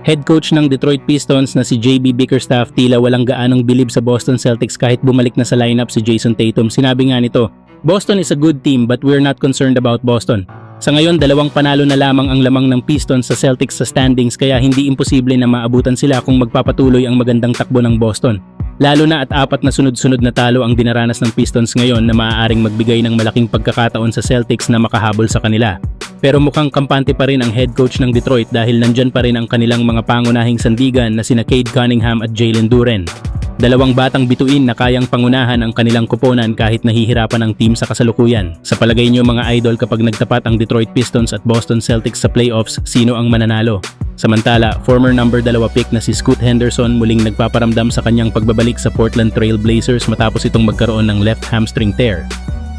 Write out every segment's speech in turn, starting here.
Head coach ng Detroit Pistons na si JB Bickerstaff tila walang gaanong bilib sa Boston Celtics kahit bumalik na sa lineup si Jason Tatum. Sinabi nga nito, "Boston is a good team but we're not concerned about Boston." Sa ngayon, 2 panalo na lamang ang lamang ng Pistons sa Celtics sa standings kaya hindi imposible na maabutan sila kung magpapatuloy ang magandang takbo ng Boston. Lalo na at 4 na sunod-sunod na talo ang dinaranas ng Pistons ngayon na maaaring magbigay ng malaking pagkakataon sa Celtics na makahabol sa kanila. Pero mukhang kampante pa rin ang head coach ng Detroit dahil nandyan pa rin ang kanilang mga pangunahing sandigan na sina Cade Cunningham at Jalen Duren. 2 batang bituin na kayang pangunahan ang kanilang koponan kahit nahihirapan ang team sa kasalukuyan. Sa palagay nyo mga idol, kapag nagtapat ang Detroit Pistons at Boston Celtics sa playoffs, sino ang mananalo? Samantala, former number 2 pick na si Scoot Henderson muling nagpaparamdam sa kanyang pagbabalik sa Portland Trail Blazers matapos itong magkaroon ng left hamstring tear.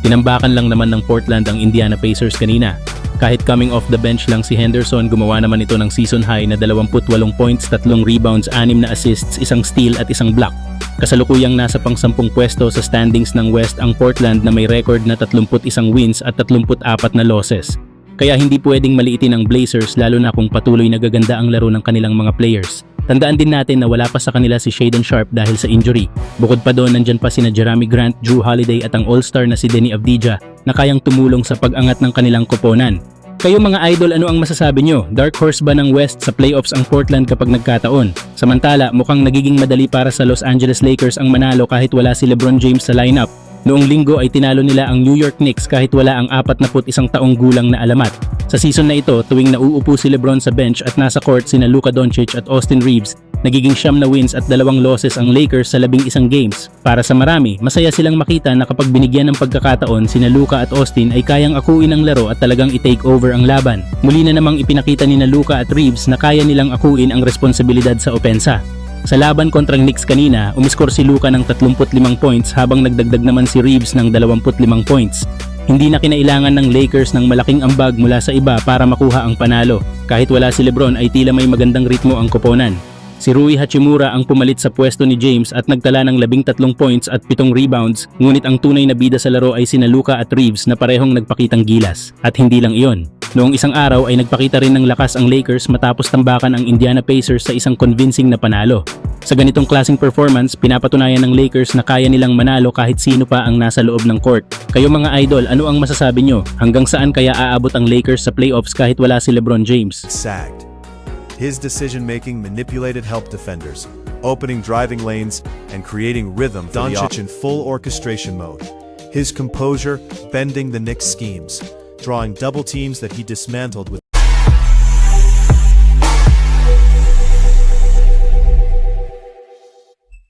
Tinambakan lang naman ng Portland ang Indiana Pacers kanina. Kahit coming off the bench lang si Henderson, gumawa naman ito ng season high na 28 points, 3 rebounds, 6 na assists, 1 steal at 1 block. Kasalukuyang nasa pang-10 pwesto sa standings ng West ang Portland na may record na 31 wins at 34 na losses. Kaya hindi pwedeng maliitin ang Blazers lalo na kung patuloy nagaganda ang laro ng kanilang mga players. Tandaan din natin na wala pa sa kanila si Shaedon Sharpe dahil sa injury. Bukod pa doon, nandyan pa sina Jerami Grant, Drew Holiday at ang all-star na si Deni Avdija na kayang tumulong sa pag-angat ng kanilang koponan. Kayo mga idol, ano ang masasabi nyo? Dark horse ba ng West sa playoffs ang Portland kapag nagkataon? Samantala, mukhang nagiging madali para sa Los Angeles Lakers ang manalo kahit wala si LeBron James sa lineup. Noong linggo ay tinalo nila ang New York Knicks kahit wala ang 41 taong gulang na alamat. Sa season na ito, tuwing nauupo si LeBron sa bench at nasa court sina Luka Doncic at Austin Reeves, nagiging 9 na wins at 2 losses ang Lakers sa 11 games. Para sa marami, masaya silang makita na kapag binigyan ng pagkakataon sina Luka at Austin ay kayang akuin ang laro at talagang i-take over ang laban. Muli na namang ipinakita ni Luka at Reeves na kaya nilang akuin ang responsibilidad sa opensa. Sa laban kontra Knicks kanina, umiskor si Luka ng 35 points habang nagdagdag naman si Reeves ng 25 points. Hindi na kinailangan ng Lakers ng malaking ambag mula sa iba para makuha ang panalo. Kahit wala si LeBron ay tila may magandang ritmo ang koponan. Si Rui Hachimura ang pumalit sa pwesto ni James at nagtala ng 13 points at 7 rebounds, ngunit ang tunay na bida sa laro ay sina Luka at Reeves na parehong nagpakitang gilas. At hindi lang iyon. Noong isang araw ay nagpakita rin ng lakas ang Lakers matapos tambakan ang Indiana Pacers sa isang convincing na panalo. Sa ganitong klaseng performance, pinapatunayan ng Lakers na kaya nilang manalo kahit sino pa ang nasa loob ng court. Kayo mga idol, ano ang masasabi nyo? Hanggang saan kaya aabot ang Lakers sa playoffs kahit wala si LeBron James? Sagged. His decision-making manipulated help defenders, opening driving lanes and creating rhythm for Doncic in full orchestration mode. His composure bending the Knicks' schemes, drawing double teams that he dismantled with